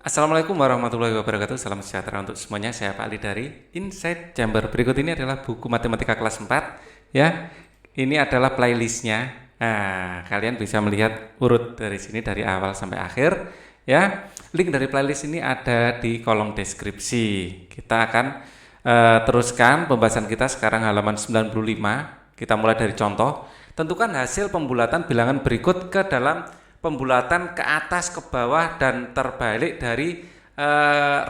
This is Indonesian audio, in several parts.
Assalamualaikum warahmatullahi wabarakatuh. Salam sejahtera untuk semuanya. Saya Pak Ali dari Insight Jamber. Berikut ini adalah buku matematika kelas 4 ya. Ini adalah playlistnya. Nah, kalian bisa melihat urut dari sini dari awal sampai akhir ya. Link dari playlist ini ada di kolom deskripsi. Kita akan teruskan pembahasan kita sekarang halaman 95. Kita mulai dari contoh. Tentukan hasil pembulatan bilangan berikut ke dalam pembulatan ke atas, ke bawah, dan terbalik dari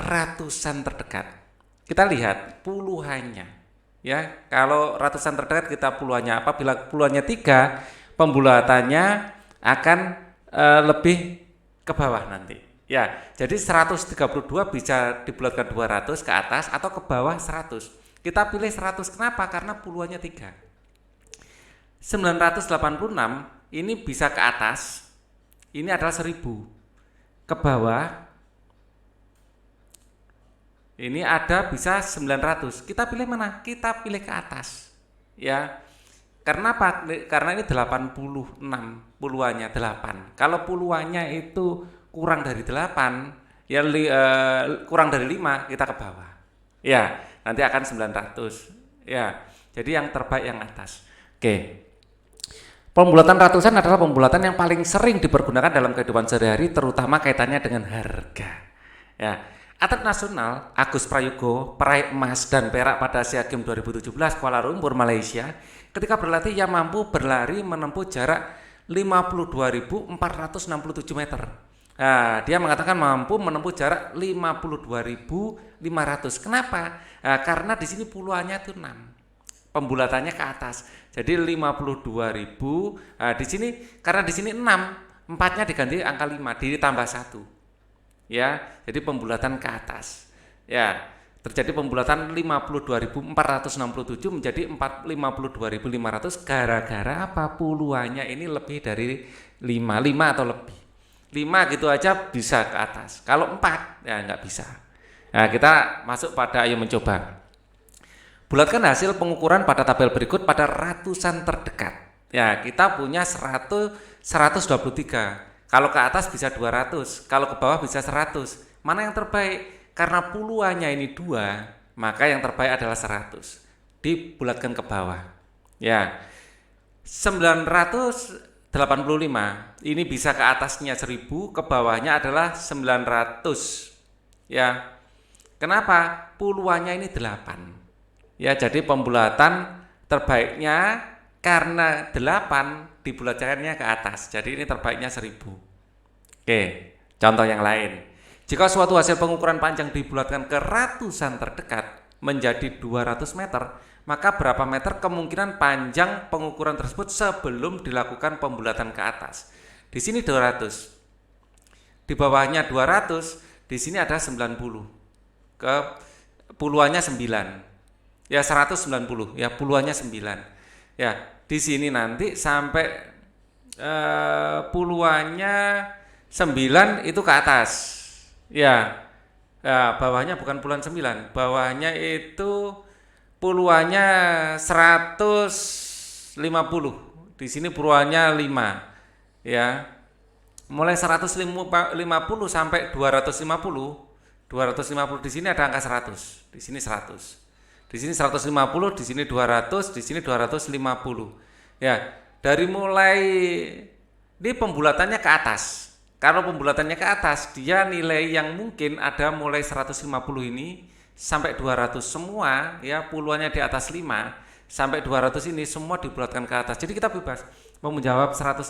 ratusan terdekat. Kita lihat puluhannya. Ya, kalau ratusan terdekat kita puluhannya. Apabila puluhannya 3, pembulatannya akan lebih ke bawah nanti. Ya, jadi 132 bisa dibulatkan 200 ke atas atau ke bawah 100. Kita pilih 100, kenapa? Karena puluhannya 3. 986 ini bisa ke atas, ini adalah 1000. Ke bawah ini ada bisa 900. Kita pilih mana? Kita pilih ke atas. Ya. Karena apa? Karena ini 86 puluhannya 8. Kalau puluhannya itu kurang dari 8, ya kurang dari 5, kita ke bawah. Ya, nanti akan 900. Ya. Jadi yang terbaik yang atas. Oke. Pembulatan ratusan adalah pembulatan yang paling sering dipergunakan dalam kehidupan sehari-hari, terutama kaitannya dengan harga. Ya, atlet nasional Agus Prayogo peraih emas dan perak pada Sea Games 2017 Kuala Lumpur, Malaysia, ketika berlatih ia mampu berlari menempuh jarak 52.467 meter. Nah, dia mengatakan mampu menempuh jarak 52.500. Kenapa? Nah, karena di sini puluhannya itu 6. Pembulatannya ke atas. Jadi 52.000. Nah, di sini karena di sini 6, 4-nya diganti angka 5 ditambah 1. Ya, jadi pembulatan ke atas. Ya, terjadi pembulatan 52.467 menjadi 52.500 gara-gara apa? Puluhannya ini lebih dari 5 atau lebih. 5 gitu aja bisa ke atas. Kalau 4 ya nggak bisa. Nah, kita masuk pada ayo mencoba. Bulatkan hasil pengukuran pada tabel berikut pada ratusan terdekat. Ya, kita punya 123. Kalau ke atas bisa 200, kalau ke bawah bisa 100. Mana yang terbaik? Karena puluhannya ini 2, maka yang terbaik adalah 100. Dibulatkan ke bawah. Ya. 985. Ini bisa ke atasnya 1000, ke bawahnya adalah 900. Ya. Kenapa? Puluhannya ini 8. Ya, jadi pembulatan terbaiknya karena 8 dibulatkannya ke atas. Jadi ini terbaiknya 1000. Oke, contoh yang lain. Jika suatu hasil pengukuran panjang dibulatkan ke ratusan terdekat menjadi 200 meter, maka berapa meter kemungkinan panjang pengukuran tersebut sebelum dilakukan pembulatan ke atas? Di sini 200. Di bawahnya 200, di sini ada 90. Ke puluhannya 9. Ya 190, ya puluhannya 9. Ya, di sini nanti sampai puluhannya 9 itu ke atas. Ya. Ya, bawahnya bukan puluhan 9, bawahnya itu puluhannya 150. Di sini puluhannya 5. Ya. Mulai 150 sampai 250. 250 di sini ada angka 100. Di sini 100. Di sini 150, di sini 200, di sini 250. Ya, dari mulai ini pembulatannya ke atas. Kalau pembulatannya ke atas, dia nilai yang mungkin ada mulai 150 ini sampai 200 semua, ya puluhannya di atas 5 sampai 200 ini semua dibulatkan ke atas. Jadi kita bebas mau menjawab 150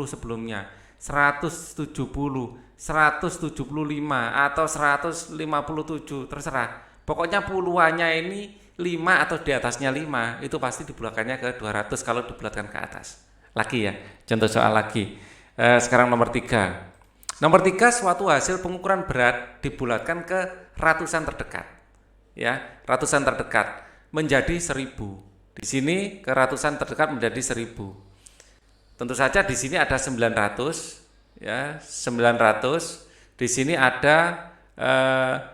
sebelumnya, 170, 175 atau 157, terserah. Pokoknya puluhannya ini 5 atau di atasnya 5, itu pasti dibulatkannya ke 200 kalau dibulatkan ke atas. Lagi ya, contoh soal lagi. Sekarang nomor 3. Nomor 3, suatu hasil pengukuran berat dibulatkan ke ratusan terdekat. Ya, ratusan terdekat menjadi 1000. Di sini ke ratusan terdekat menjadi 1000. Tentu saja di sini ada 900, ya, 900. Di sini ada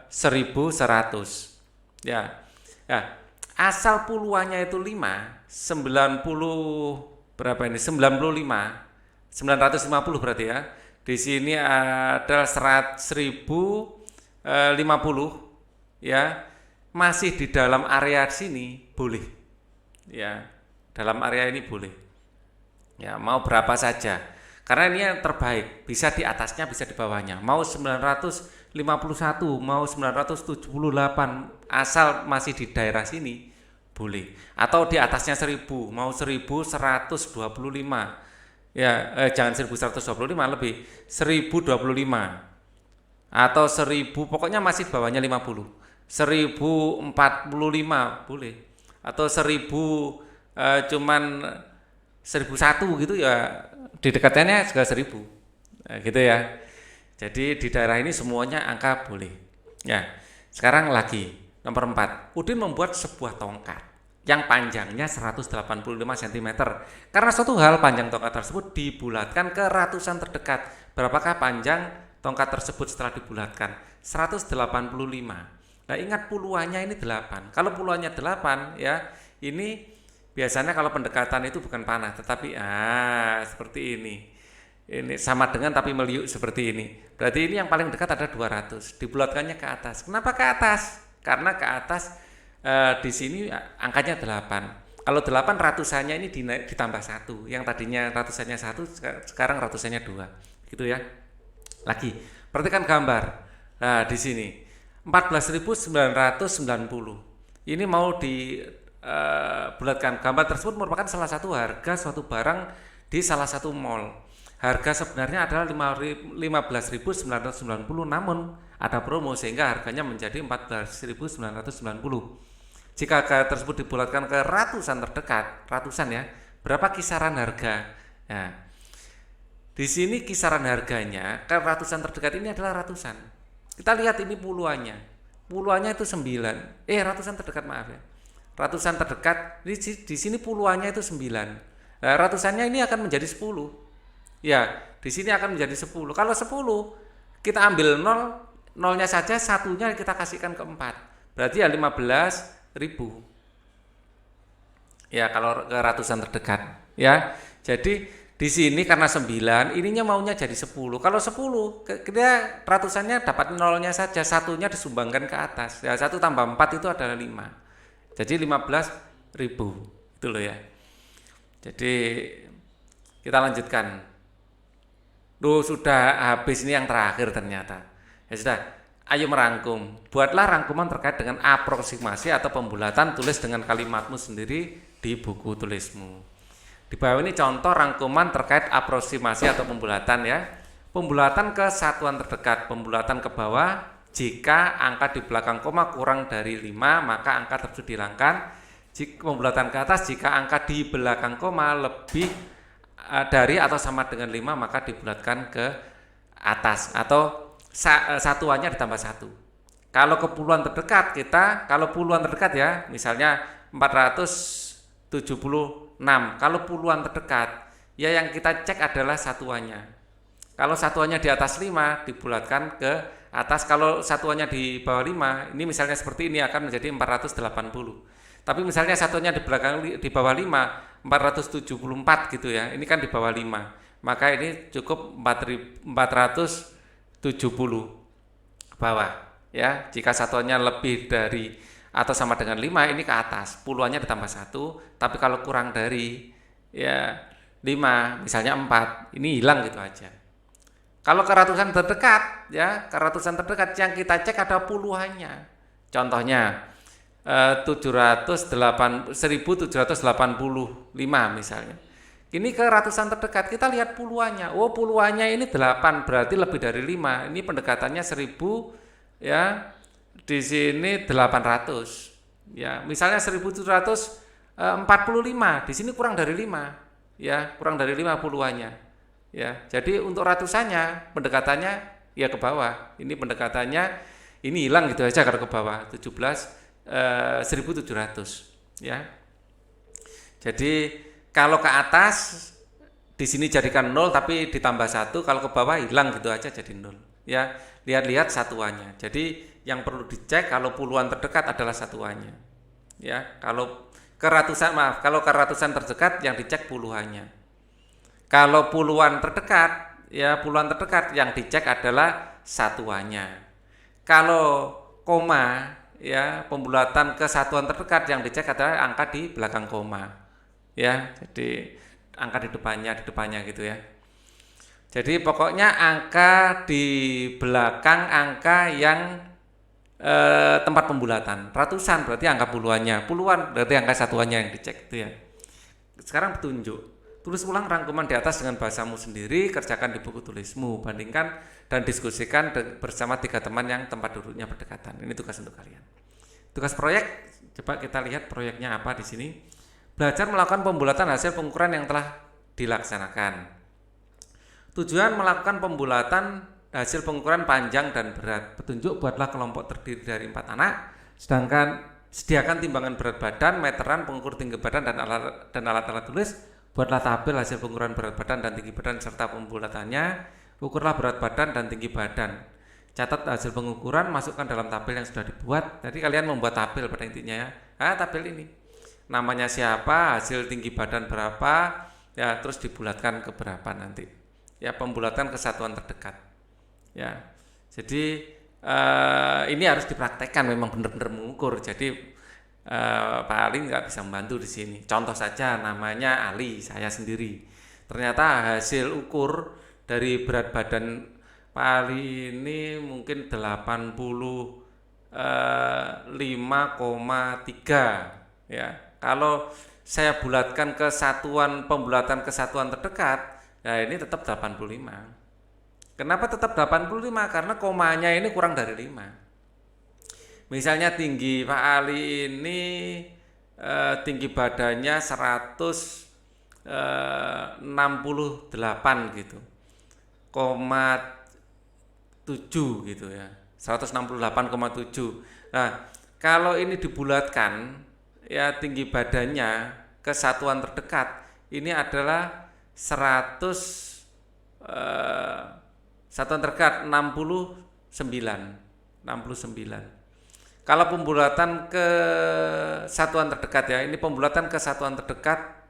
1100. Ya. Ya, asal puluhannya itu 5, 90 berapa ini? 950 berarti ya. Di sini ada 1000 50 ya, masih di dalam area sini boleh. Ya, dalam area ini boleh. Ya, mau berapa saja. Karena ini yang terbaik, bisa di atasnya, bisa di bawahnya. Mau 951, mau 978, asal masih di daerah sini boleh. Atau di atasnya 1000, mau 1125. Ya, jangan 1125, lebih 1025. Atau 1000, pokoknya masih di bawahnya 50. 1045 boleh. Atau 1000 cuman 1001 gitu ya, di dekatnya juga 1000. Gitu ya. Jadi di daerah ini semuanya angka boleh. Ya. Sekarang lagi nomor 4. Udin membuat sebuah tongkat yang panjangnya 185 cm. Karena suatu hal, panjang tongkat tersebut dibulatkan ke ratusan terdekat. Berapakah panjang tongkat tersebut setelah dibulatkan? 185. Nah, ingat puluhannya ini 8. Kalau puluhannya 8 ya, ini biasanya kalau pendekatan itu bukan panah, tetapi seperti ini. Ini sama dengan tapi meliuk seperti ini. Berarti ini yang paling dekat ada 200. Dibulatkannya ke atas. Kenapa ke atas? Karena ke atas di sini angkanya 8. Kalau 8 ratusannya ini ditambah 1. Yang tadinya ratusannya 1, sekarang ratusannya 2. Gitu ya. Lagi, perhatikan gambar. Nah, di sini 14.990. Ini mau dibulatkan. Gambar tersebut merupakan salah satu harga suatu barang di salah satu mall. Harga sebenarnya adalah 15.990, namun ada promo sehingga harganya menjadi 14.990. Jika harga tersebut dibulatkan ke ratusan terdekat, ratusan ya, berapa kisaran harga? Nah, di sini kisaran harganya ke ratusan terdekat ini adalah ratusan. Kita lihat ini puluhannya. Puluhannya itu 9. Ratusan terdekat, maaf ya. Ratusan terdekat di sini puluhannya itu 9. Nah, ratusannya ini akan menjadi 10. Ya, di sini akan menjadi 10. Kalau 10 kita ambil 0, nolnya saja, satunya kita kasihkan ke 4. Berarti ya 15.000. Ya, kalau ke ratusan terdekat, ya. Jadi di sini karena 9, ininya maunya jadi 10. Kalau 10, kita ratusannya dapat nolnya saja, satunya disumbangkan ke atas. Ya, 1 tambah 4 itu adalah 5. Jadi 15.000. Itu loh ya. Jadi kita lanjutkan. Sudah habis, ini yang terakhir ternyata. Ya sudah, ayo merangkum. Buatlah rangkuman terkait dengan aproksimasi atau pembulatan, tulis dengan kalimatmu sendiri di buku tulismu. Di bawah ini contoh rangkuman terkait aproksimasi atau pembulatan ya. Pembulatan ke satuan terdekat, pembulatan ke bawah, jika angka di belakang koma kurang dari 5 maka angka tersebut dihilangkan. Jika pembulatan ke atas, jika angka di belakang koma lebih dari atau sama dengan 5 maka dibulatkan ke atas atau satuannya ditambah 1. Kalau ke puluhan terdekat kalau puluhan terdekat ya, misalnya 476. Kalau puluhan terdekat, ya yang kita cek adalah satuannya. Kalau satuannya di atas 5 dibulatkan ke atas. Kalau satuannya di bawah 5, ini misalnya seperti ini akan menjadi 480. Tapi misalnya satuannya di bawah 5, 474 gitu ya. Ini kan di bawah 5. Maka ini cukup 470 ke bawah ya. Jika satuannya lebih dari atau sama dengan 5, ini ke atas, puluhannya ditambah 1. Tapi kalau kurang dari ya 5, misalnya 4, ini hilang gitu aja. Kalau ke ratusan terdekat ya, ke ratusan terdekat yang kita cek ada puluhannya. Contohnya 1785 misalnya. Ini ke ratusan terdekat, kita lihat puluhannya. Puluhannya ini 8, berarti lebih dari 5. Ini pendekatannya 1000 ya. Di sini 800. Ya, misalnya 1745, di sini kurang dari 5. Ya, kurang dari 5 puluhannya. Ya, jadi untuk ratusannya pendekatannya ya ke bawah. Ini pendekatannya ini hilang gitu aja kalau ke bawah. 1700 ya. Jadi kalau ke atas di sini jadikan 0 tapi ditambah 1, kalau ke bawah hilang gitu aja jadi 0. Ya, lihat-lihat satuannya. Jadi yang perlu dicek kalau puluhan terdekat adalah satuannya. Ya, kalau ke ratusan terdekat yang dicek puluhannya. Kalau puluhan terdekat, ya puluhan terdekat yang dicek adalah satuannya. Kalau koma, ya, pembulatan ke satuan terdekat yang dicek adalah angka di belakang koma, ya. Jadi angka di depannya gitu ya. Jadi pokoknya angka di belakang angka yang tempat pembulatan. Ratusan berarti angka puluhannya, puluhan berarti angka satuannya yang dicek itu ya. Sekarang petunjuk. Tulis ulang rangkuman di atas dengan bahasamu sendiri, kerjakan di buku tulismu, bandingkan dan diskusikan bersama 3 teman yang tempat duduknya berdekatan. Ini tugas untuk kalian. Tugas proyek, coba kita lihat proyeknya apa di sini. Belajar melakukan pembulatan hasil pengukuran yang telah dilaksanakan. Tujuan melakukan pembulatan hasil pengukuran panjang dan berat. Petunjuk, buatlah kelompok terdiri dari 4 anak, sedangkan sediakan timbangan berat badan, meteran, pengukur tinggi badan dan alat-alat tulis. Buatlah tabel hasil pengukuran berat badan dan tinggi badan serta pembulatannya. Ukurlah berat badan dan tinggi badan. Catat hasil pengukuran, masukkan dalam tabel yang sudah dibuat. Jadi kalian membuat tabel pada intinya ya. Tabel ini. Namanya siapa, hasil tinggi badan berapa, ya terus dibulatkan ke berapa nanti. Ya, pembulatan ke satuan terdekat. Ya. Jadi ini harus dipraktekkan, memang benar-benar mengukur. Jadi Pak Ali nggak bisa membantu di sini. Contoh saja, namanya Ali, saya sendiri. Ternyata hasil ukur dari berat badan Pak Ali ini mungkin 85,3 ya. Kalau saya bulatkan ke satuan pembulatan ke satuan terdekat, ya ini tetap 85. Kenapa tetap 85? Karena komanya ini kurang dari 5. Misalnya tinggi Pak Ali ini tinggi badannya 168 gitu, 7 gitu ya, 168,7. Nah, kalau ini dibulatkan ya tinggi badannya ke satuan terdekat ini adalah 100 satuan terdekat 69. Kalau pembulatan ke satuan terdekat ya, ini pembulatan ke satuan terdekat.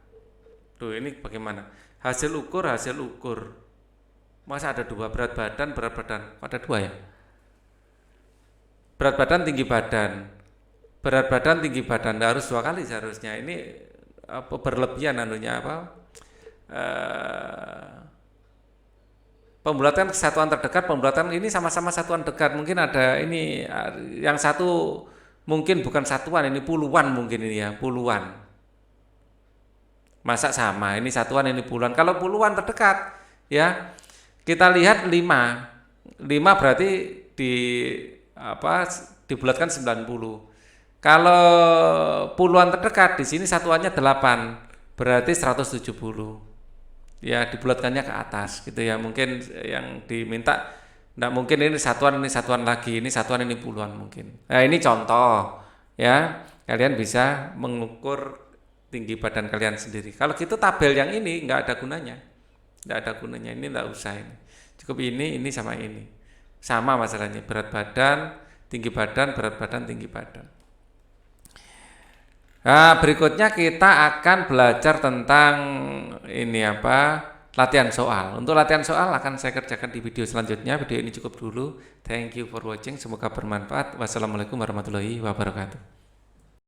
Tuh, ini bagaimana? Hasil ukur. Masa ada 2 berat badan? Ada 2 ya? Berat badan, tinggi badan. Berat badan, tinggi badan. Nah, harus 2 kali seharusnya. Ini berlebihan anunya apa? Pembulatan kesatuan terdekat, pembulatan ini sama-sama satuan dekat. Mungkin ada ini yang satu mungkin bukan satuan, ini puluhan mungkin ini ya, puluhan. Masa sama, ini satuan, ini puluhan. Kalau puluhan terdekat ya, kita lihat 5. 5 berarti dibulatkan 90. Kalau puluhan terdekat di sini satuannya 8, berarti 170. Ya, dibulatkannya ke atas gitu ya. Mungkin yang diminta enggak mungkin ini satuan lagi, ini satuan, ini puluhan mungkin. Nah, ini contoh ya. Kalian bisa mengukur tinggi badan kalian sendiri. Kalau gitu tabel yang ini enggak ada gunanya. Ini enggak usah ini. Cukup ini sama ini. Sama masalahnya, berat badan, tinggi badan, berat badan, tinggi badan. Nah, berikutnya kita akan belajar tentang ini latihan soal. Untuk latihan soal akan saya kerjakan di video selanjutnya. Video ini cukup dulu. Thank you for watching. Semoga bermanfaat. Wassalamualaikum warahmatullahi wabarakatuh.